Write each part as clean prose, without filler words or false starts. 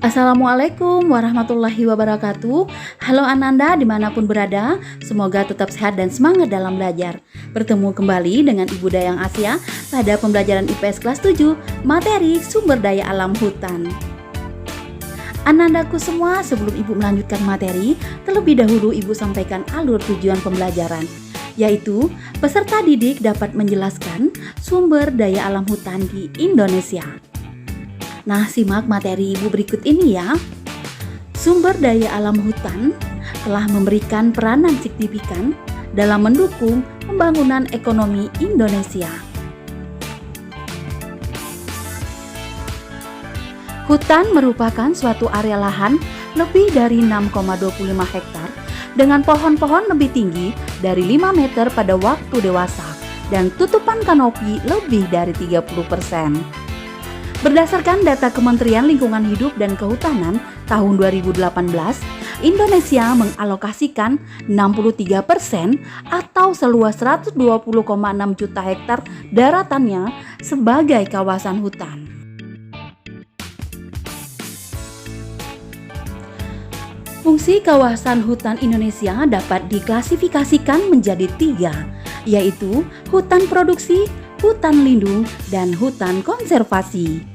Assalamualaikum warahmatullahi wabarakatuh. Halo Ananda dimanapun berada, semoga tetap sehat dan semangat dalam belajar. Bertemu kembali dengan Ibu Dayang Asia pada pembelajaran IPS kelas 7, materi sumber daya alam hutan. Anandaku semua, sebelum Ibu melanjutkan materi, terlebih dahulu Ibu sampaikan alur tujuan pembelajaran, yaitu peserta didik dapat menjelaskan sumber daya alam hutan di Indonesia. Nah, simak materi Ibu berikut ini ya. Sumber daya alam hutan telah memberikan peranan signifikan dalam mendukung pembangunan ekonomi Indonesia. Hutan merupakan suatu area lahan lebih dari 6,25 hektar dengan pohon-pohon lebih tinggi dari 5 meter pada waktu dewasa dan tutupan kanopi lebih dari 30%. Berdasarkan data Kementerian Lingkungan Hidup dan Kehutanan tahun 2018, Indonesia mengalokasikan 63% atau seluas 120,6 juta hektar daratannya sebagai kawasan hutan. Fungsi kawasan hutan Indonesia dapat diklasifikasikan menjadi 3, yaitu hutan produksi, hutan lindung, dan hutan konservasi.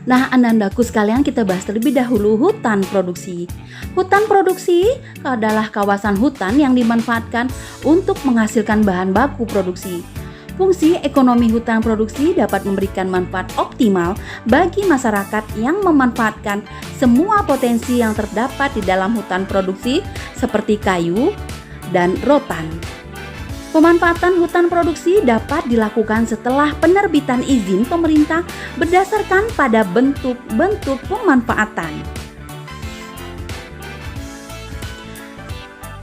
Nah, Anandaku sekalian, kita bahas terlebih dahulu hutan produksi. Hutan produksi adalah kawasan hutan yang dimanfaatkan untuk menghasilkan bahan baku produksi. Fungsi ekonomi hutan produksi dapat memberikan manfaat optimal bagi masyarakat yang memanfaatkan semua potensi yang terdapat di dalam hutan produksi seperti kayu dan rotan. Pemanfaatan hutan produksi dapat dilakukan setelah penerbitan izin pemerintah berdasarkan pada bentuk-bentuk pemanfaatan.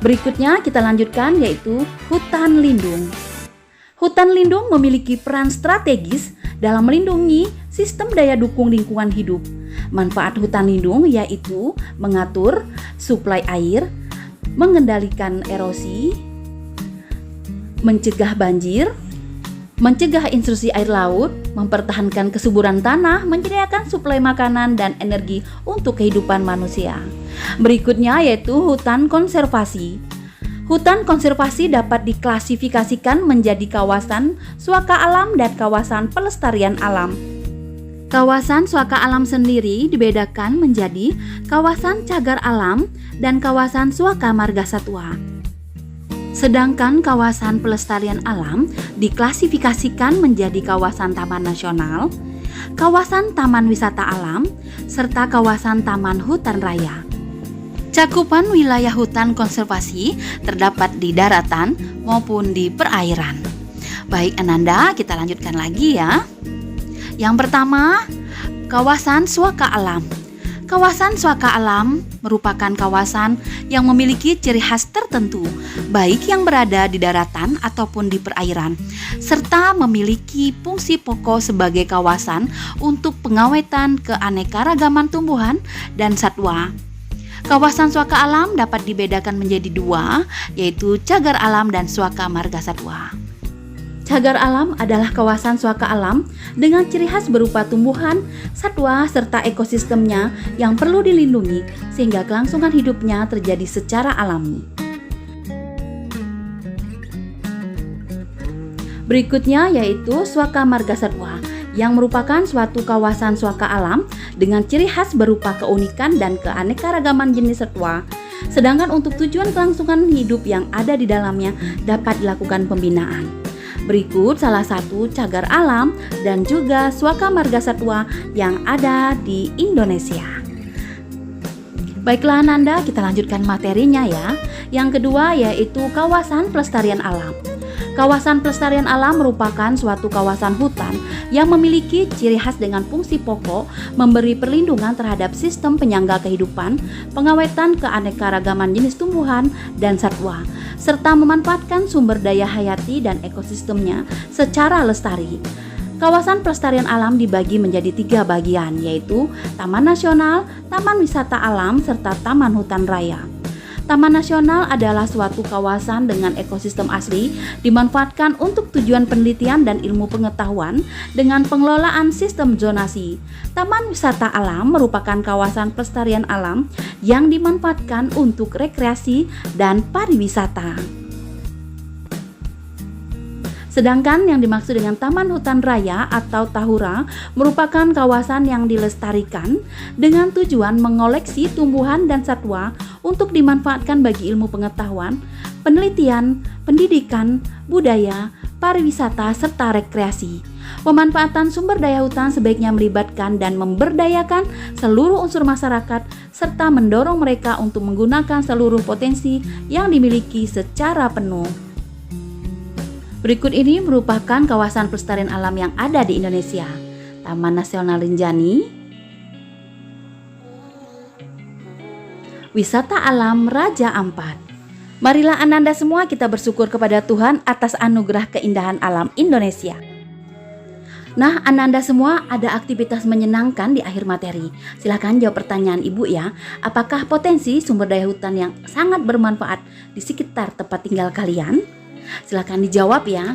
Berikutnya kita lanjutkan, yaitu hutan lindung. Hutan lindung memiliki peran strategis dalam melindungi sistem daya dukung lingkungan hidup. Manfaat hutan lindung yaitu mengatur suplai air, mengendalikan erosi, mencegah banjir, mencegah intrusi air laut, mempertahankan kesuburan tanah, menyediakan suplai makanan dan energi untuk kehidupan manusia. Berikutnya yaitu hutan konservasi. Hutan konservasi dapat diklasifikasikan menjadi kawasan suaka alam dan kawasan pelestarian alam. Kawasan suaka alam sendiri dibedakan menjadi kawasan cagar alam dan kawasan suaka marga satwa. Sedangkan kawasan pelestarian alam diklasifikasikan menjadi kawasan taman nasional, kawasan taman wisata alam, serta kawasan taman hutan raya. Cakupan wilayah hutan konservasi terdapat di daratan maupun di perairan. Baik Ananda, kita lanjutkan lagi ya. Yang pertama, kawasan suaka alam. Kawasan suaka alam merupakan kawasan yang memiliki ciri khas tertentu, baik yang berada di daratan ataupun di perairan, serta memiliki fungsi pokok sebagai kawasan untuk pengawetan keanekaragaman tumbuhan dan satwa. Kawasan suaka alam dapat dibedakan menjadi 2, yaitu cagar alam dan suaka marga satwa. Cagar alam adalah kawasan suaka alam dengan ciri khas berupa tumbuhan, satwa, serta ekosistemnya yang perlu dilindungi sehingga kelangsungan hidupnya terjadi secara alami. Berikutnya yaitu suaka marga satwa, yang merupakan suatu kawasan suaka alam dengan ciri khas berupa keunikan dan keanekaragaman jenis satwa. Sedangkan untuk tujuan kelangsungan hidup yang ada di dalamnya dapat dilakukan pembinaan. Berikut salah satu cagar alam dan juga suaka marga satwa yang ada di Indonesia. Baiklah Ananda, kita lanjutkan materinya ya. Yang kedua yaitu kawasan pelestarian alam. Kawasan pelestarian alam merupakan suatu kawasan hutan yang memiliki ciri khas dengan fungsi pokok memberi perlindungan terhadap sistem penyangga kehidupan, pengawetan keanekaragaman jenis tumbuhan dan satwa, serta memanfaatkan sumber daya hayati dan ekosistemnya secara lestari. Kawasan pelestarian alam dibagi menjadi 3 bagian, yaitu Taman Nasional, Taman Wisata Alam, serta Taman Hutan Raya. Taman nasional adalah suatu kawasan dengan ekosistem asli dimanfaatkan untuk tujuan penelitian dan ilmu pengetahuan dengan pengelolaan sistem zonasi. Taman wisata alam merupakan kawasan pelestarian alam yang dimanfaatkan untuk rekreasi dan pariwisata. Sedangkan yang dimaksud dengan Taman Hutan Raya atau Tahura merupakan kawasan yang dilestarikan dengan tujuan mengoleksi tumbuhan dan satwa untuk dimanfaatkan bagi ilmu pengetahuan, penelitian, pendidikan, budaya, pariwisata, serta rekreasi. Pemanfaatan sumber daya hutan sebaiknya melibatkan dan memberdayakan seluruh unsur masyarakat serta mendorong mereka untuk menggunakan seluruh potensi yang dimiliki secara penuh. Berikut ini merupakan kawasan pelestarian alam yang ada di Indonesia. Taman Nasional Rinjani, Wisata Alam Raja Ampat. Marilah Ananda semua kita bersyukur kepada Tuhan atas anugerah keindahan alam Indonesia. Nah, Ananda semua ada aktivitas menyenangkan di akhir materi. Silahkan jawab pertanyaan Ibu ya. Apakah potensi sumber daya hutan yang sangat bermanfaat di sekitar tempat tinggal kalian? Silahkan dijawab ya.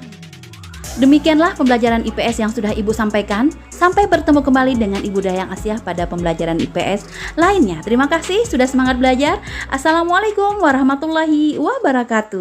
Demikianlah pembelajaran IPS yang sudah Ibu sampaikan. Sampai bertemu kembali dengan Ibu Dayang Asyah pada pembelajaran IPS lainnya. Terima kasih sudah semangat belajar. Assalamualaikum warahmatullahi wabarakatuh.